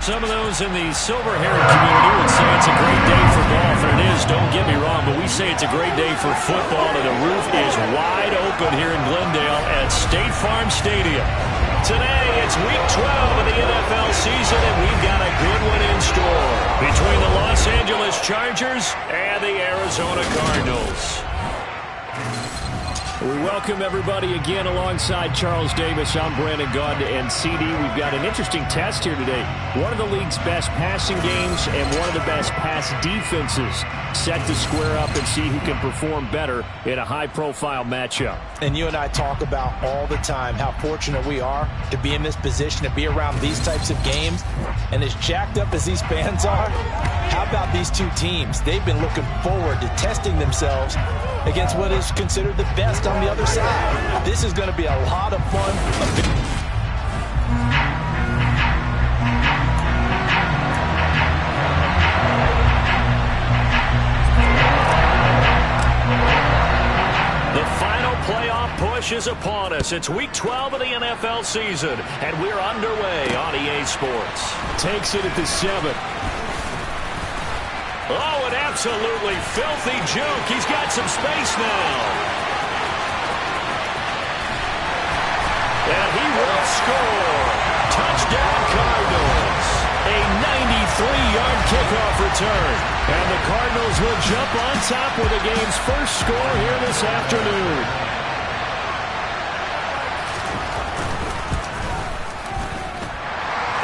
Some of those in the silver-haired community would say it's a great day for golf, and it is, don't get me wrong, but we say it's a great day for football, and the roof is wide open here in Glendale at State Farm Stadium. Today, it's Week 12 of the NFL season, and we've got a good one in store between the Los Angeles Chargers and the Arizona Cardinals. We welcome everybody again alongside Charles Davis. I'm Brandon Gaudin and CD. We've got an interesting test here today. One of the league's best passing games and one of the best pass defenses set to square up and see who can perform better in a high-profile matchup. And you and I talk about all the time how fortunate we are to be in this position, to be around these types of games. And as jacked up as these fans are, how about these two teams? They've been looking forward to testing themselves against what is considered the best on the other side. This is going to be a lot of fun. The final playoff push is upon us. It's Week 12 of the NFL season, and we're underway on EA Sports. Takes it at the 7. Oh, an absolutely filthy juke. He's got some space now. And he will score. Touchdown, Cardinals. A 93-yard kickoff return. And the Cardinals will jump on top with the game's first score here this afternoon.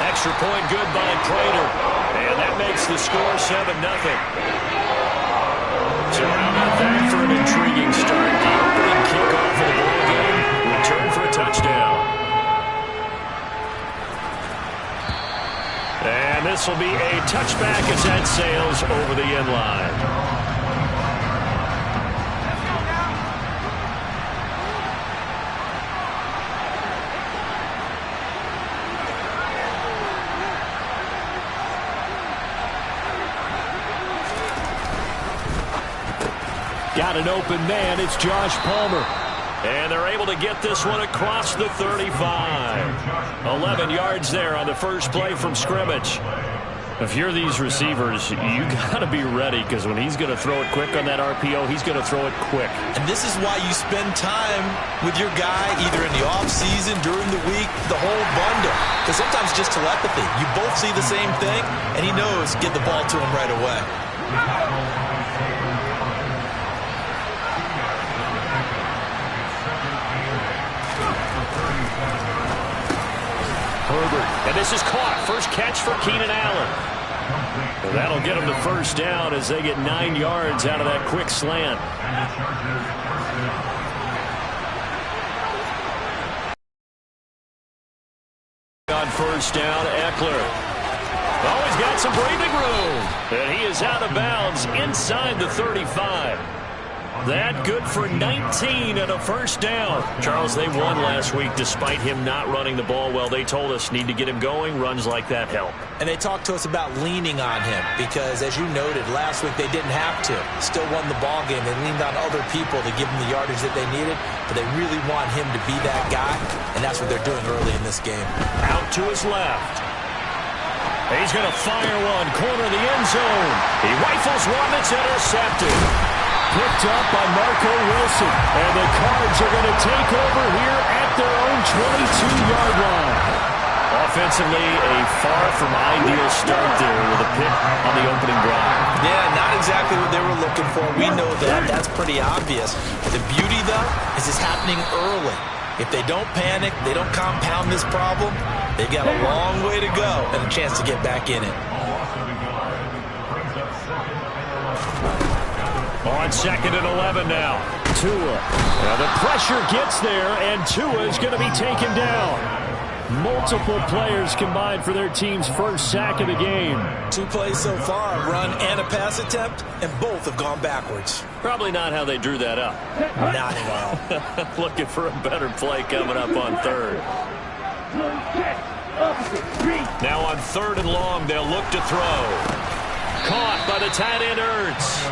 Extra point good by Prater. And that makes the score 7-0. So how about that for an intriguing start? The opening kickoff of the ball game, return for a touchdown. And this will be a touchback as that sails over the end line. Got an open man. It's Josh Palmer. And they're able to get this one across the 35. 11 yards there on the first play from scrimmage. If you're these receivers, you got to be ready, because when he's going to throw it quick on that RPO, he's going to throw it quick. And this is why you spend time with your guy either in the offseason, during the week, the whole bundle. Because sometimes just telepathy. You both see the same thing, and he knows get the ball to him right away. Herbert, and this is caught. First catch for Keenan Allen. Well, that'll get him the first down as they get 9 yards out of that quick slant. On first down, Eckler. Oh, he's got some breathing room. And he is out of bounds inside the 35. That good for 19 and a first down. Charles, they won last week despite him not running the ball well. They told us need to get him going. Runs like that help. And they talked to us about leaning on him because, as you noted, last week they didn't have to. Still won the ball game. They leaned on other people to give them the yardage that they needed, but they really want him to be that guy, and that's what they're doing early in this game. Out to his left. He's going to fire one, corner of the end zone. He rifles one that's intercepted. Picked up by Marco Wilson. And the Cards are going to take over here at their own 22-yard line. Offensively, a far from ideal start there with a pick on the opening drive. Yeah, not exactly what they were looking for. We know that. That's pretty obvious. The beauty, though, is it's happening early. If they don't panic, they don't compound this problem, they got a long way to go and a chance to get back in it. On 2nd and 11 now. Tua. Now the pressure gets there, and Tua is going to be taken down. Multiple players combined for their team's first sack of the game. 2 plays so far, a run and a pass attempt, and both have gone backwards. Probably not how they drew that up. Not at all. Looking for a better play coming up on 3rd. Now on 3rd and long, they'll look to throw. Caught by the tight end, Ertz.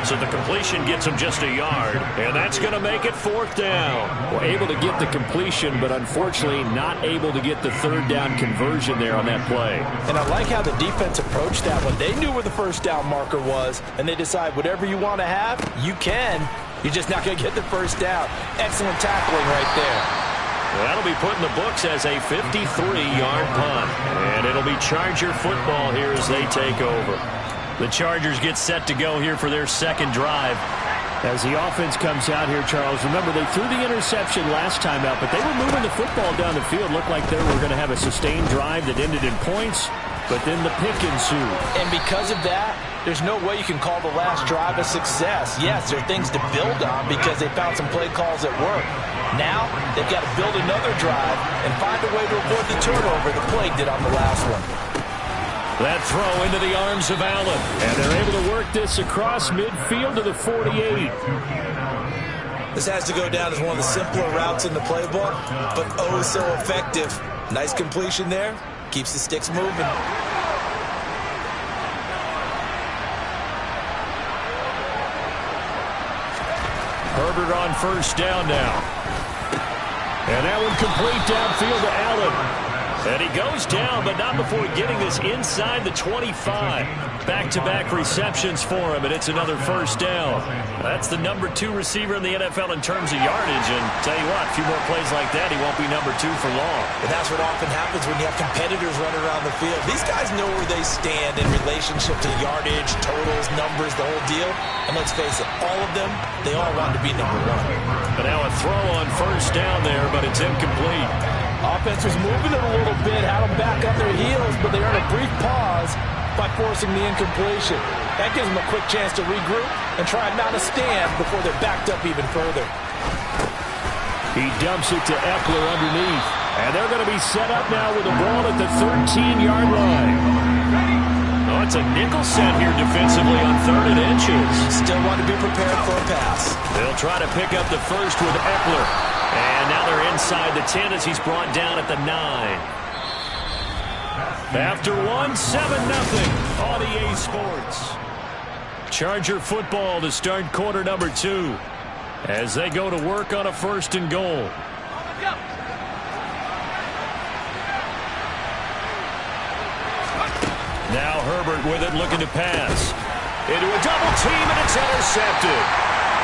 So the completion gets him just a yard, and that's going to make it 4th down. Well, able to get the completion, but unfortunately not able to get the 3rd down conversion there on that play. And I like how the defense approached that one. They knew where the 1st down marker was, and they decide whatever you want to have, you can. You're just not going to get the 1st down. Excellent tackling right there. Well, that'll be put in the books as a 53-yard punt. And it'll be Charger football here as they take over. The Chargers get set to go here for their 2nd drive. As the offense comes out here, Charles, remember they threw the interception last time out, but they were moving the football down the field. Looked like they were going to have a sustained drive that ended in points, but then the pick ensued. And because of that, there's no way you can call the last drive a success. Yes, there are things to build on because they found some play calls that work. Now, they've got to build another drive and find a way to avoid the turnover the play did on the last one. That throw into the arms of Allen. And they're able to work this across midfield to the 48. This has to go down as one of the simpler routes in the playbook, but oh so effective. Nice completion there. Keeps the sticks moving. Herbert on 1st down now. And that one complete downfield to Allen. And he goes down, but not before getting this inside the 25. Back-to-back receptions for him, and it's another 1st down. That's the number 2 receiver in the NFL in terms of yardage. And tell you what, a few more plays like that, he won't be number 2 for long. And that's what often happens when you have competitors running around the field. These guys know where they stand in relationship to yardage, totals, numbers, the whole deal. And let's face it, all of them, they all want to be number 1. But now a throw on 1st down there, but it's incomplete. Offense was moving it a little bit, had them back on their heels, but they earned a brief pause by forcing the incompletion. That gives them a quick chance to regroup and try and mount a stand before they're backed up even further. He dumps it to Eckler underneath. And they're going to be set up now with the ball at the 13-yard line. Oh, it's a nickel set here defensively on 3rd and inches. Still want to be prepared for a pass. They'll try to pick up the 1st with Eckler. And now they're inside the 10 as he's brought down at the 9. After 1, 7-0 on EA Sports. Charger football to start quarter number 2 as they go to work on a 1st and goal. Now Herbert with it, looking to pass. Into a double team, and it's intercepted.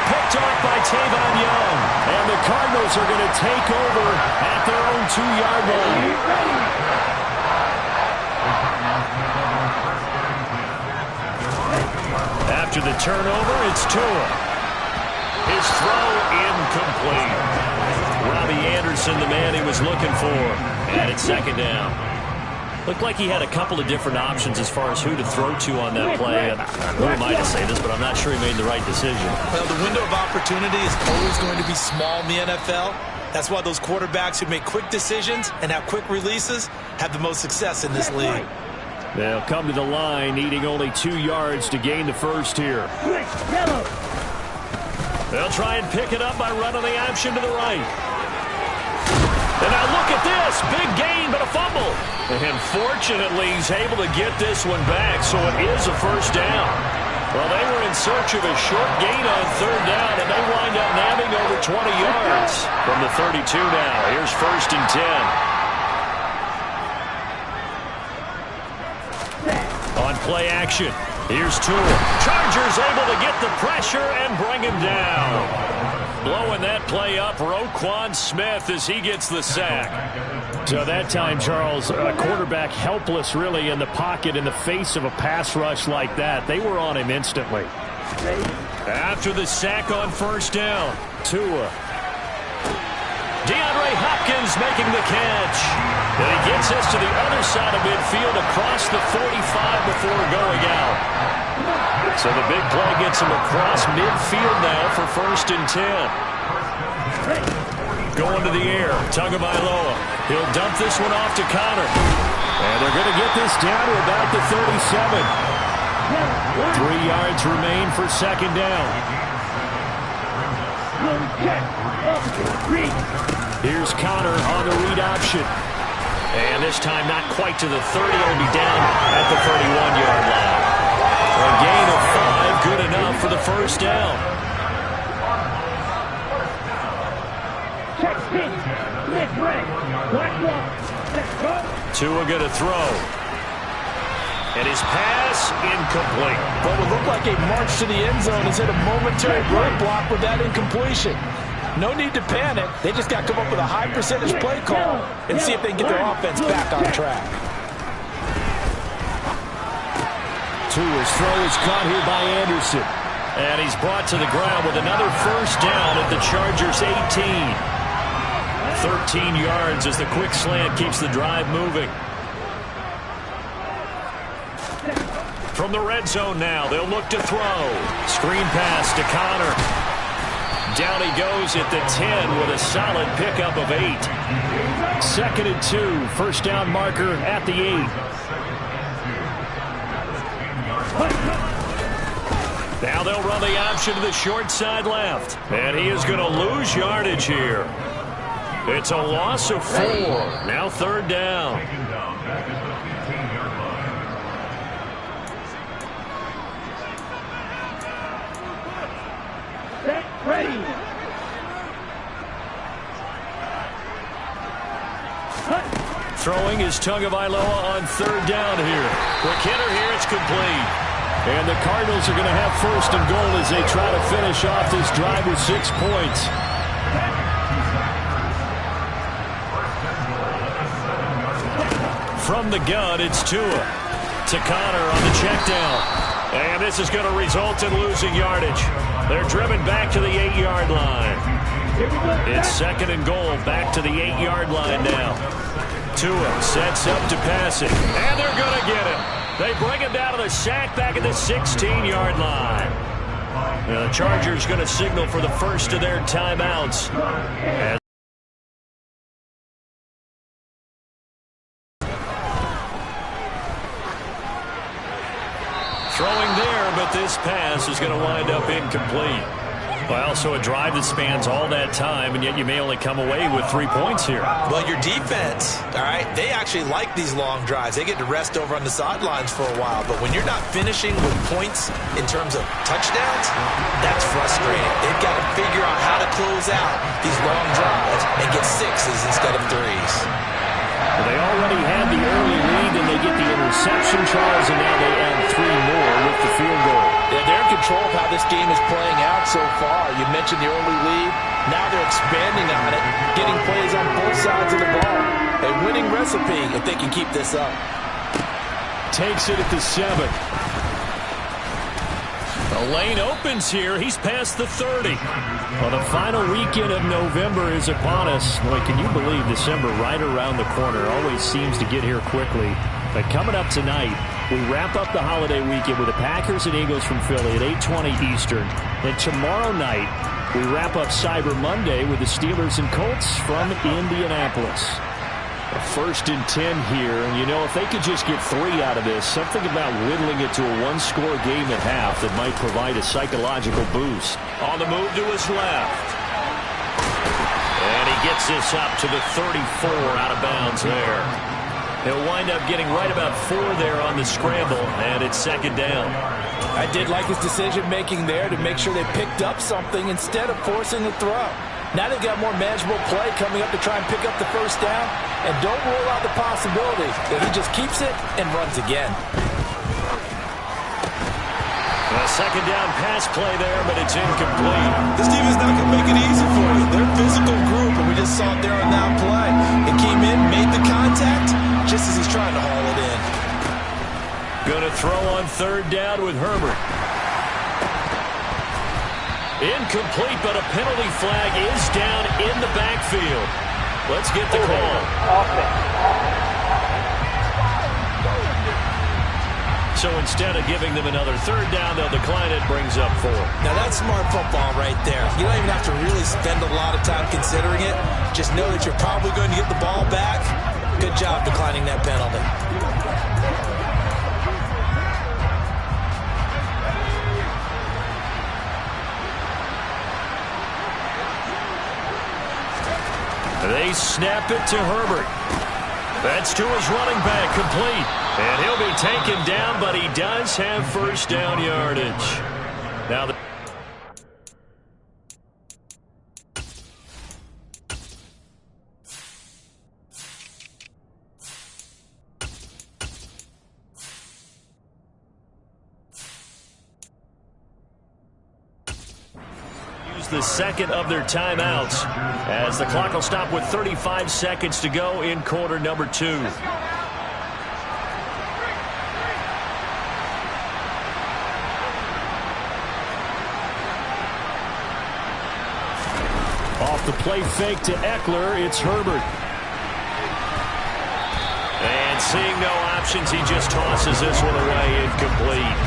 Picked off by Tavon Young. And the Cardinals are going to take over at their own 2-yard line. After the turnover, it's Tua. His throw incomplete. Robbie Anderson, the man he was looking for. And it's 2nd down. Looked like he had a couple of different options as far as who to throw to on that play. Who am I to say this, but I'm not sure he made the right decision. Well, the window of opportunity is always going to be small in the NFL. That's why those quarterbacks who make quick decisions and have quick releases have the most success in this league. They'll come to the line, needing only 2 yards to gain the 1st here. They'll try and pick it up by running the option to the right. And now look at this. Big gain, but a fumble. And fortunately, he's able to get this one back, so it is a 1st down. Well, they were in search of a short gain on 3rd down, and they wind up nabbing over 20 yards from the 32 now. Here's 1st and 10. On play action, here's Tua. Chargers able to get the pressure and bring him down. Blowing that play up, Roquan Smith as he gets the sack. So that time, Charles, a quarterback helpless really in the pocket in the face of a pass rush like that. They were on him instantly. After the sack on 1st down, Tua. DeAndre Hopkins making the catch. And he gets us to the other side of midfield across the 45 before going out. So the big play gets him across midfield now for 1st and 10. Going to the air, Tagovailoa. He'll dump this one off to Connor. And they're going to get this down to about the 37. 3 yards remain for 2nd down. Here's Connor on the read option. And this time not quite to the 30. He'll be down at the 31-yard line. A gain of 5, good enough for the first down. Tua going to throw. And his pass incomplete. But it looked like a march to the end zone has hit a momentary roadblock with that incompletion. No need to panic. They just got to come up with a high percentage play call and see if they can get their offense back on track. Tua's throw is caught here by Anderson. And he's brought to the ground with another first down at the Chargers' 18. 13 yards as the quick slant keeps the drive moving. From the red zone now, they'll look to throw. Screen pass to Connor. Down he goes at the 10 with a solid pickup of 8. 2nd and 2. First down marker at the 8. Now they'll run the option to the short side left. And he is going to lose yardage here. It's a loss of 4. Now 3rd down. Ready. Throwing is Tagovailoa on 3rd down here. Quick hitter here, it's complete. And the Cardinals are going to have 1st and goal as they try to finish off this drive with 6 points. From the gun, it's Tua. To Connor on the check down. And this is going to result in losing yardage. They're driven back to the 8-yard line. It's 2nd and goal, back to the 8-yard line now. Tua sets up to pass it. And they're going to get him. They bring him down to the sack back at the 16-yard line. Now the Chargers going to signal for the first of their timeouts. And throwing there, but this pass is going to wind up incomplete. Well, so a drive that spans all that time, and yet you may only come away with 3 points here. Well, your defense, all right, they actually like these long drives. They get to rest over on the sidelines for a while. But when you're not finishing with points in terms of touchdowns, that's frustrating. They've got to figure out how to close out these long drives and get 6s instead of 3s. Well, they already had the early lead, and they get the interception, Charles, and now they add 3 more with the field goal. Yeah, they're in control of how this game is playing out so far. You mentioned the early lead. Now they're expanding on it, getting plays on both sides of the ball. A winning recipe if they can keep this up. Takes it at the 7. The lane opens here. He's past the 30. Well, the final weekend of November is upon us. Boy, can you believe December right around the corner always seems to get here quickly. But coming up tonight, we wrap up the holiday weekend with the Packers and Eagles from Philly at 8:20 Eastern. Then tomorrow night, we wrap up Cyber Monday with the Steelers and Colts from Indianapolis. A 1st and 10 here, and you know, if they could just get 3 out of this, something about whittling it to a 1-score game at half that might provide a psychological boost. On the move to his left. And he gets this up to the 34, out of bounds there. He'll wind up getting right about 4 there on the scramble, and it's 2nd down. I did like his decision-making there to make sure they picked up something instead of forcing the throw. Now they've got more manageable play coming up to try and pick up the 1st down, and don't rule out the possibility that he just keeps it and runs again. A 2nd down pass play there, but it's incomplete. This team is not going to make it easy for you. They're a physical group, and we just saw it there on that play. It came in, made the contact, just as he's trying to haul it in. Going to throw on 3rd down with Herbert. Incomplete, but a penalty flag is down in the backfield. Let's get the call. So instead of giving them another 3rd down, they'll decline it, brings up 4. Now that's smart football right there. You don't even have to really spend a lot of time considering it. Just know that you're probably going to get the ball back. Good job declining that penalty. They snap it to Herbert. That's to his running back, complete. And he'll be taken down, but he does have 1st down yardage. Now use the second of their timeouts as the clock will stop with 35 seconds to go in quarter number 2. Off the play fake to Eckler, it's Herbert. And seeing no options, he just tosses this one away, incomplete.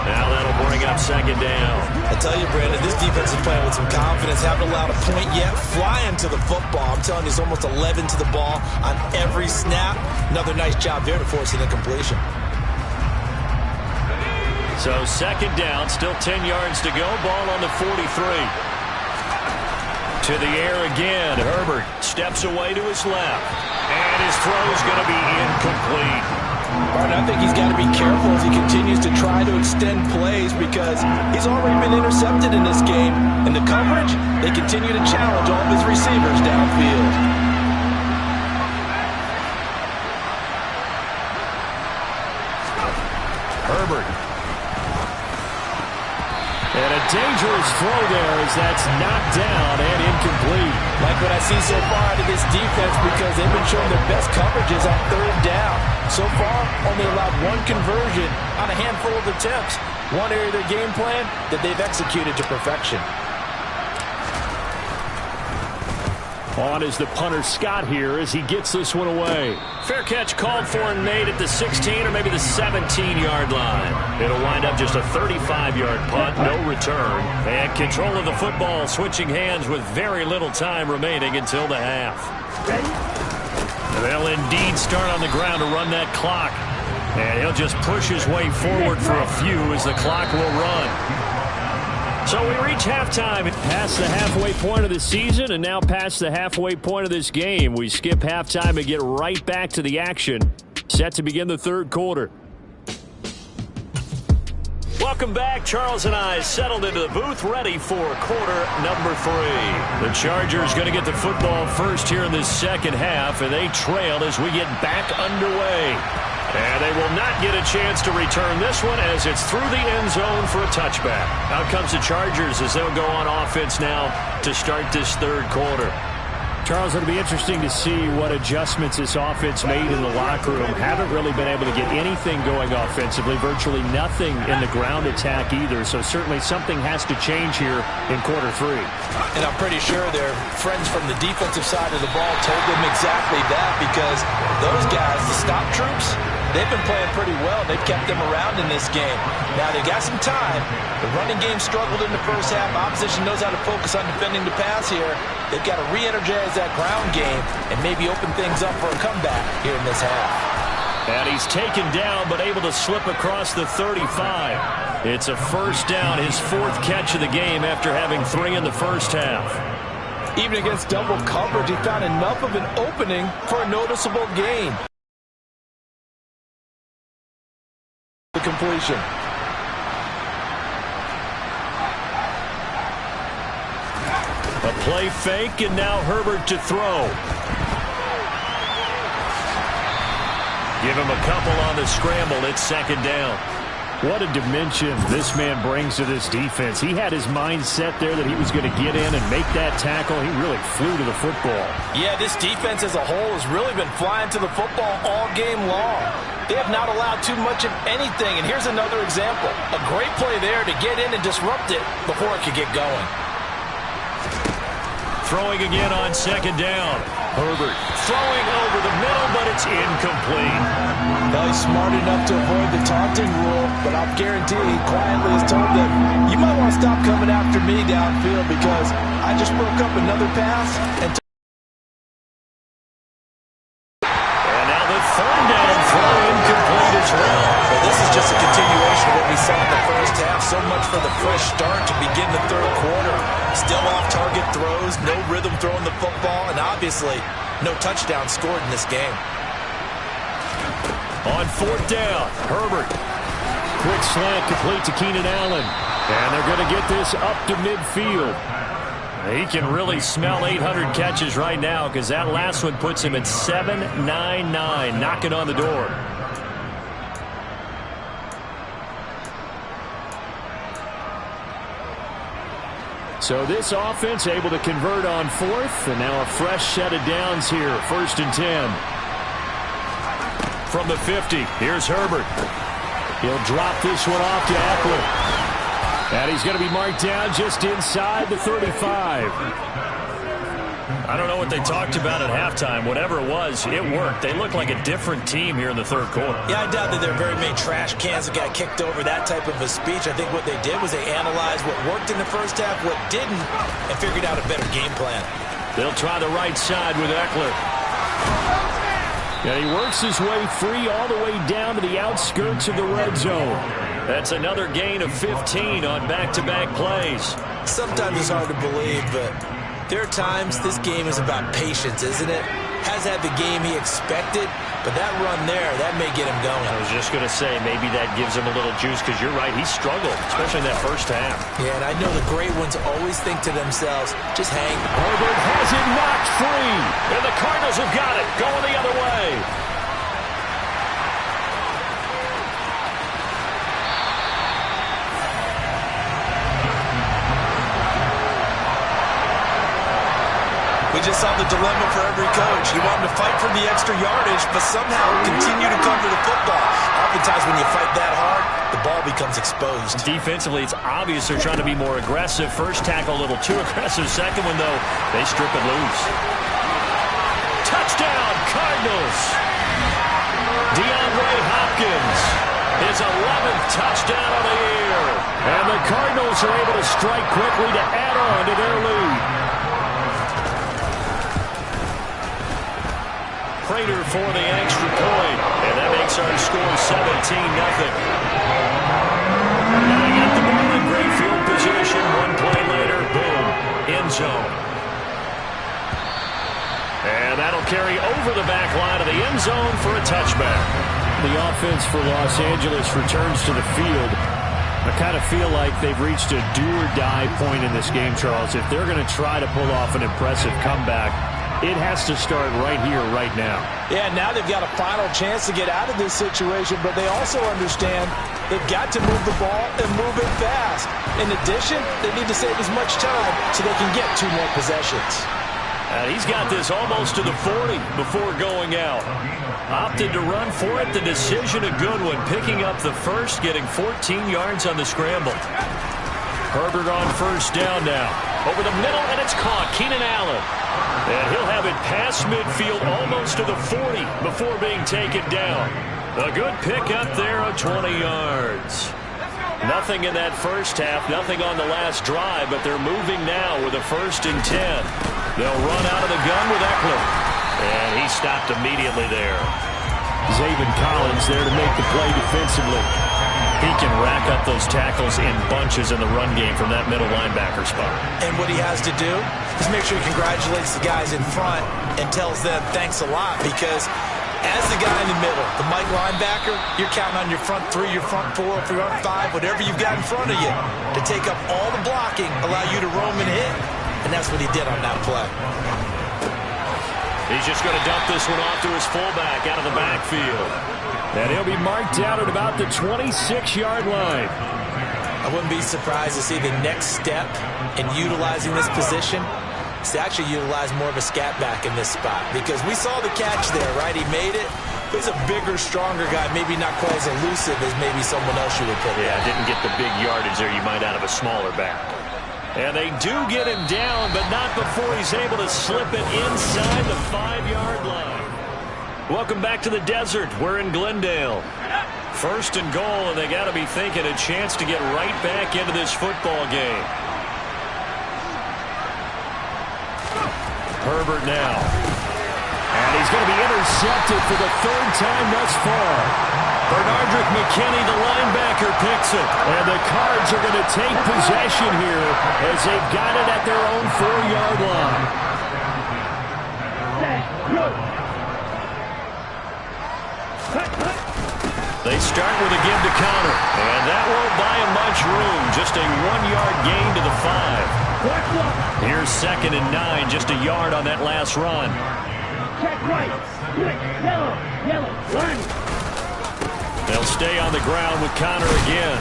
Now that'll bring up second down. I tell you, Brandon, this defense is playing with some confidence. Haven't allowed a point yet. Flying to the football. I'm telling you, it's almost 11 to the ball on every snap. Another nice job there to force an incompletion. So second down, still 10 yards to go. Ball on the 43. To the air again. Herbert steps away to his left. And his throw is going to be incomplete. Martin, I think he's got to be careful as he continues to try to extend plays because he's already been intercepted in this game. And the coverage, they continue to challenge all of his receivers downfield. Herbert. And a dangerous throw there as that's knocked down and incomplete. Like what I see so far out of this defense because they've been showing their best coverages on third down. So far, only allowed one conversion on a handful of attempts. One area of their game plan that they've executed to perfection. On is the punter Scott here as he gets this one away. Fair catch called for and made at the 16 or maybe the 17-yard line. It'll wind up just a 35-yard punt, no return. And control of the football switching hands with very little time remaining until the half. They'll indeed start on the ground to run that clock. And he'll just push his way forward for a few as the clock will run. So we reach halftime. Past the halfway point of the season and now past the halfway point of this game. We skip halftime and get right back to the action. Set to begin the third quarter. Welcome back. Charles and I settled into the booth ready for quarter number 3. The Chargers going to get the football first here in this second half, and they trail as we get back underway. And they will not get a chance to return this one as it's through the end zone for a touchback. Out comes the Chargers as they'll go on offense now to start this third quarter. Charles, it'll be interesting to see what adjustments this offense made in the locker room. Haven't really been able to get anything going offensively, virtually nothing in the ground attack either. So certainly something has to change here in quarter 3. And I'm pretty sure their friends from the defensive side of the ball told them exactly that because those guys, the stop troops, they've been playing pretty well. They've kept them around in this game. Now, they've got some time. The running game struggled in the first half. Opposition knows how to focus on defending the pass here. They've got to re-energize that ground game and maybe open things up for a comeback here in this half. And he's taken down but able to slip across the 35. It's a first down, his 4th catch of the game after having 3 in the first half. Even against double coverage, he found enough of an opening for a noticeable gain. The completion. A play fake, and now Herbert to throw. Give him a couple on the scramble. It's second down. What a dimension this man brings to this defense. He had his mind set there that he was going to get in and make that tackle. He really flew to the football. Yeah, this defense as a whole has really been flying to the football all game long. They have not allowed too much of anything, and here's another example. A great play there to get in and disrupt it before it could get going. Throwing again on second down. Herbert throwing over the middle, but it's incomplete. Now he's smart enough to avoid the taunting rule, but I'll guarantee he quietly has told them, you might want to stop coming after me downfield because I just broke up another pass. And now the third down throw incomplete as well. Well, this is just a continuation of what we saw in the first half. So much for the fresh start to begin the third quarter. Still off-target throws, no rhythm throwing the football, and obviously no touchdown scored in this game. On 4th down, Herbert. Quick slant complete to Keenan Allen. And they're going to get this up to midfield. He can really smell 800 catches right now because that last one puts him at 799, knocking on the door. So this offense able to convert on fourth, and now a fresh set of downs here, 1st and 10. From the 50, here's Herbert. He'll drop this one off to Eckler. And he's going to be marked down just inside the 35. I don't know what they talked about at halftime. Whatever it was, it worked. They look like a different team here in the third quarter. Yeah, I doubt that there are very many trash cans that got kicked over, that type of a speech. I think what they did was they analyzed what worked in the first half, what didn't, and figured out a better game plan. They'll try the right side with Eckler. And he works his way free all the way down to the outskirts of the red zone. That's another gain of 15 on back-to-back plays. Sometimes it's hard to believe, but there are times this game is about patience, isn't it? Has had the game he expected, but that run there, that may get him going. I was just going to say, maybe that gives him a little juice, because you're right, he struggled, especially in that first half. Yeah, and I know the great ones always think to themselves, just hang. Herbert has it knocked free. And the Cardinals have got it, going the other way. We just saw the dilemma for every coach. He wanted to fight for the extra yardage, but somehow continue to cover the football. Oftentimes when you fight that hard, the ball becomes exposed. Defensively, it's obvious they're trying to be more aggressive. First tackle a little too aggressive. Second one, though, they strip it loose. Touchdown, Cardinals. DeAndre Hopkins, his 11th touchdown of the year. And the Cardinals are able to strike quickly to add on to their lead. Prater for the extra point, and that makes our score 17-0. Now they got the ball in great field position. One play later, boom, end zone. And that'll carry over the back line of the end zone for a touchback. The offense for Los Angeles returns to the field. I kind of feel like they've reached a do-or-die point in this game, Charles. If they're going to try to pull off an impressive comeback, it has to start right here, right now. Yeah, now they've got a final chance to get out of this situation, but they also understand they've got to move the ball and move it fast. In addition, they need to save as much time so they can get 2 more possessions. He's got this almost to the 40 before going out. Opted to run for it. The decision a good one. Picking up the first, getting 14 yards on the scramble. Herbert on first down now. Over the middle, and it's caught. Keenan Allen. And he'll have it past midfield almost to the 40 before being taken down. A good pick up there of 20 yards. Nothing in that first half, nothing on the last drive, but they're moving now with a 1st and 10. They'll run out of the gun with Eckler. And he stopped immediately there. Zaven Collins there to make the play defensively. He can rack up those tackles in bunches in the run game from that middle linebacker spot. And what he has to do is make sure he congratulates the guys in front and tells them thanks a lot, because as the guy in the middle, the Mike linebacker, you're counting on your front 3, your front 4, your front 5, whatever you've got in front of you to take up all the blocking, allow you to roam and hit, and that's what he did on that play. He's just going to dump this one off to his fullback out of the backfield. And he'll be marked out at about the 26-yard line. I wouldn't be surprised to see the next step in utilizing this position is to actually utilize more of a scat back in this spot, because we saw the catch there, right? He made it. He's a bigger, stronger guy, maybe not quite as elusive as maybe someone else you would put there. Yeah, didn't get the big yardage there you might out of a smaller back. And they do get him down, but not before he's able to slip it inside the 5-yard line. Welcome back to the desert. We're in Glendale. 1st and goal, and they got to be thinking a chance to get right back into this football game. Herbert now. And he's going to be intercepted for the 3rd time thus far. Bernardrick McKinney, the linebacker, picks it. And the Cards are going to take possession here as they've got it at their own 4-yard line. They start with a give to counter, and that won't buy him much room. Just a 1-yard gain to the 5. Here's 2nd and 9, just a yard on that last run. Check right. Yellow. Run. They'll stay on the ground with Connor again.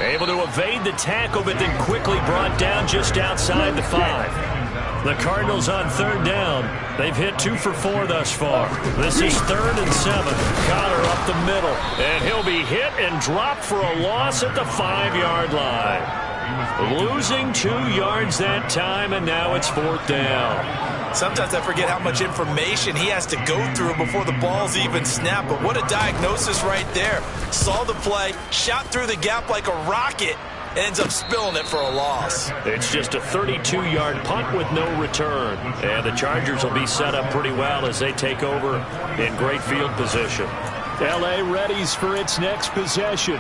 Able to evade the tackle, but then quickly brought down just outside the 5. The Cardinals on 3rd down. They've hit 2 for 4 thus far. This is 3rd and 7. Conner up the middle, and he'll be hit and dropped for a loss at the 5-yard line. Losing 2 yards that time, and now it's 4th down. Sometimes I forget how much information he has to go through before the ball's even snapped. But what a diagnosis right there. Saw the play, shot through the gap like a rocket, and ends up spilling it for a loss. It's just a 32-yard punt with no return. And the Chargers will be set up pretty well as they take over in great field position. L.A. readies for its next possession.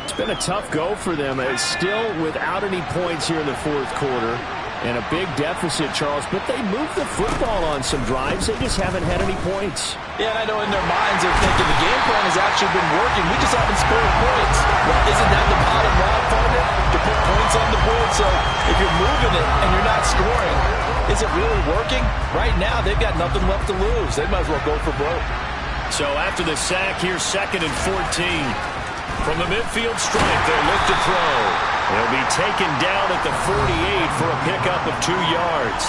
It's been a tough go for them. It's still without any points here in the 4th quarter. And a big deficit, Charles, but they moved the football on some drives. They just haven't had any points. Yeah, and I know in their minds they're thinking the game plan has actually been working. We just haven't scored points. Well, isn't that the bottom line, partner? To put points on the board. So if you're moving it and you're not scoring, is it really working? Right now, they've got nothing left to lose. They might as well go for broke. So after the sack, here's 2nd and 14. From the midfield stripe, they'll look to throw. They'll be taken down at the 48 for a pickup of 2 yards.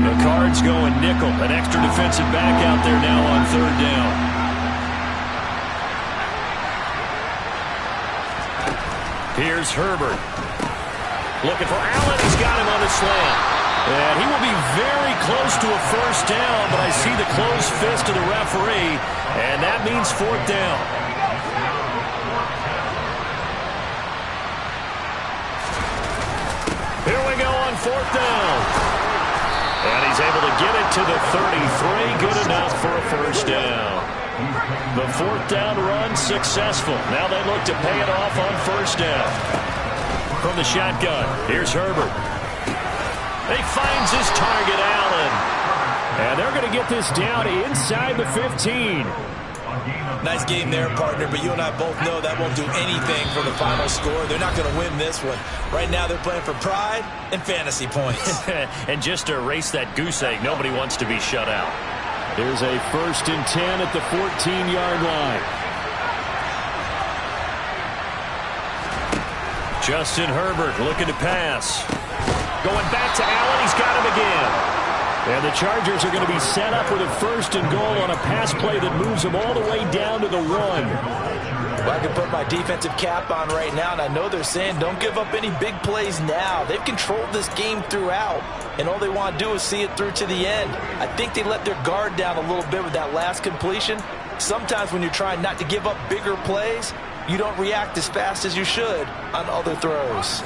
The Cards going nickel. An extra defensive back out there now on 3rd down. Here's Herbert. Looking for Allen. He's got him on the slant. And he will be very close to a 1st down, but I see the closed fist of the referee, and that means 4th down. Here we go on 4th down. And he's able to get it to the 33. Good enough for a 1st down. The 4th down run successful. Now they look to pay it off on 1st down. From the shotgun, here's Herbert. He finds his target, Allen. And they're going to get this down inside the 15. Nice game there, partner, but you and I both know that won't do anything for the final score. They're not going to win this one. Right now they're playing for pride and fantasy points. And just to erase that goose egg, nobody wants to be shut out. Here's a 1st and 10 at the 14-yard line. Justin Herbert looking to pass. Going back to Allen. He's got him again. And the Chargers are going to be set up with a 1st and goal on a pass play that moves them all the way down to the 1. Well, I can put my defensive cap on right now, and I know they're saying don't give up any big plays now. They've controlled this game throughout, and all they want to do is see it through to the end. I think they let their guard down a little bit with that last completion. Sometimes when you're trying not to give up bigger plays, you don't react as fast as you should on other throws.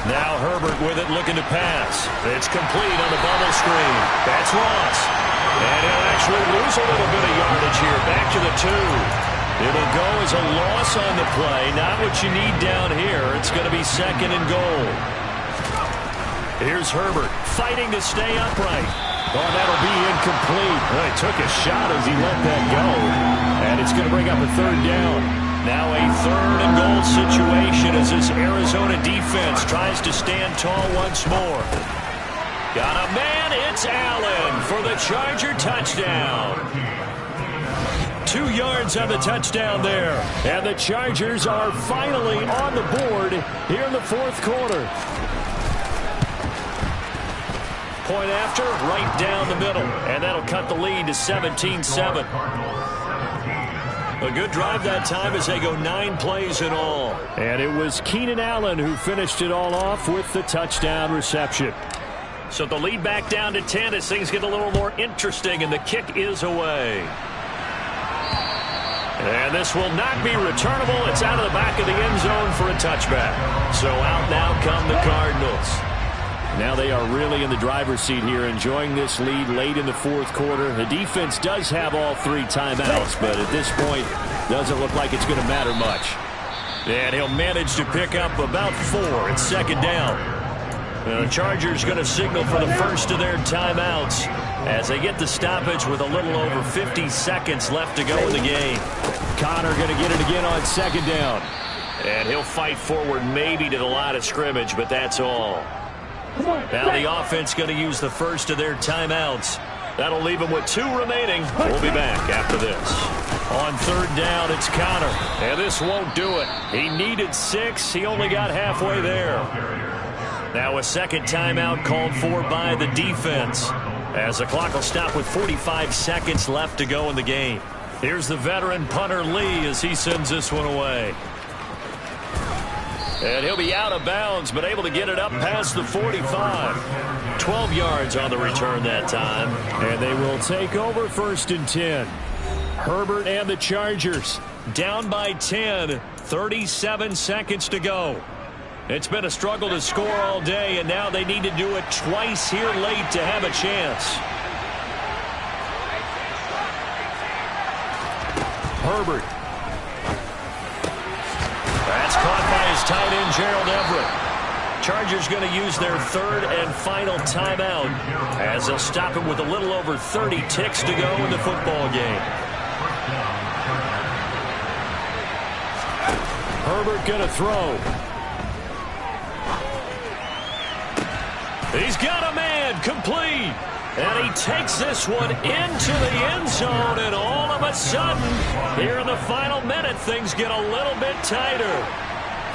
Now Herbert with it, looking to pass. It's complete on the bubble screen. That's Ross. And he'll actually lose a little bit of yardage here. Back to the 2. It'll go as a loss on the play. Not what you need down here. It's going to be 2nd and goal. Here's Herbert fighting to stay upright. Oh, that'll be incomplete. Well, he took a shot as he let that go. And it's going to bring up a 3rd down. Now a 3rd and goal situation as this Arizona defense tries to stand tall once more. Got a man, it's Allen for the Charger touchdown. 2 yards on the touchdown there. And the Chargers are finally on the board here in the 4th quarter. Point after, right down the middle. And that'll cut the lead to 17-7. A good drive that time as they go 9 plays in all. And it was Keenan Allen who finished it all off with the touchdown reception. So the lead back down to 10 as things get a little more interesting, and the kick is away. And this will not be returnable. It's out of the back of the end zone for a touchback. So out now come the Cardinals. Now they are really in the driver's seat here, enjoying this lead late in the 4th quarter. The defense does have all 3 timeouts, but at this point, doesn't look like it's going to matter much. And he'll manage to pick up about 4. It's 2nd down. The Chargers going to signal for the first of their timeouts as they get the stoppage with a little over 50 seconds left to go in the game. Conner going to get it again on 2nd down. And he'll fight forward maybe to the line of scrimmage, but that's all. Now the offense going to use the first of their timeouts. That'll leave them with 2 remaining. We'll be back after this. On 3rd down, it's Connor. And this won't do it. He needed 6. He only got halfway there. Now a second timeout called for by the defense, as the clock will stop with 45 seconds left to go in the game. Here's the veteran punter Lee as he sends this one away. And he'll be out of bounds, but able to get it up past the 45. 12 yards on the return that time. And they will take over 1st and 10. Herbert and the Chargers down by 10. 37 seconds to go. It's been a struggle to score all day, and now they need to do it twice here late to have a chance. Herbert. That's caught by his tight end, Gerald Everett. Chargers going to use their 3rd and final timeout, as they'll stop it with a little over 30 ticks to go in the football game. Herbert going to throw. He's got a man, complete. And he takes this one into the end zone, and all of a sudden, here in the final minute, things get a little bit tighter.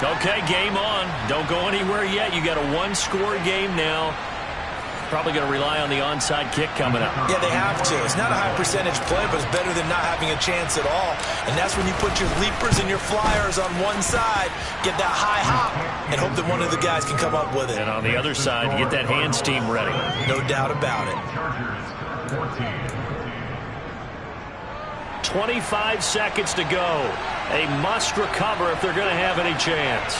Okay, game on. Don't go anywhere yet. You got a 1-score game now. Probably going to rely on the onside kick coming up. Yeah, they have to. It's not a high percentage play, but it's better than not having a chance at all. And that's when you put your leapers and your flyers on one side, get that high hop, and hope that one of the guys can come up with it. And on the other side, you get that hands team ready. No doubt about it. 25 seconds to go. A must recover if they're going to have any chance.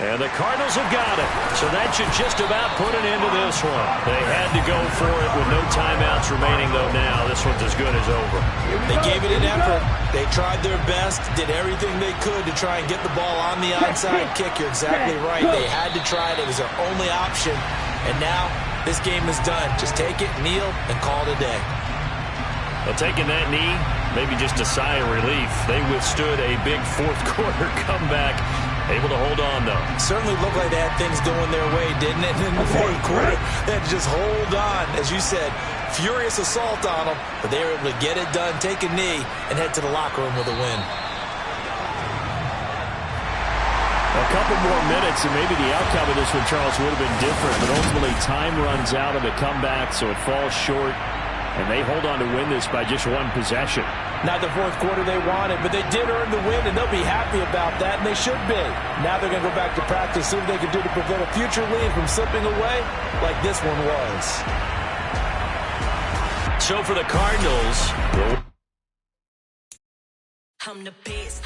And the Cardinals have got it. So that should just about put an end to this one. They had to go for it with no timeouts remaining, though, now. This one's as good as over. They gave it an effort. They tried their best, did everything they could to try and get the ball on the onside kick. You're exactly right. They had to try it. It was their only option. And now this game is done. Just take it, kneel, and call it a day. Well, taking that knee, maybe just a sigh of relief. They withstood a big fourth-quarter comeback. Able to hold on, though. Certainly looked like they had things going their way, didn't it? In the 4th quarter, they had to just hold on. As you said, furious assault on them, but they were able to get it done, take a knee, and head to the locker room with a win. A couple more minutes, and maybe the outcome of this one, Charles, would have been different, but ultimately time runs out of the comeback, so it falls short, and they hold on to win this by just 1 possession. Not the 4th quarter they wanted, but they did earn the win, and they'll be happy about that, and they should be. Now they're going to go back to practice, see what they can do to prevent a future lead from slipping away like this one was. So for the Cardinals, I'm the best,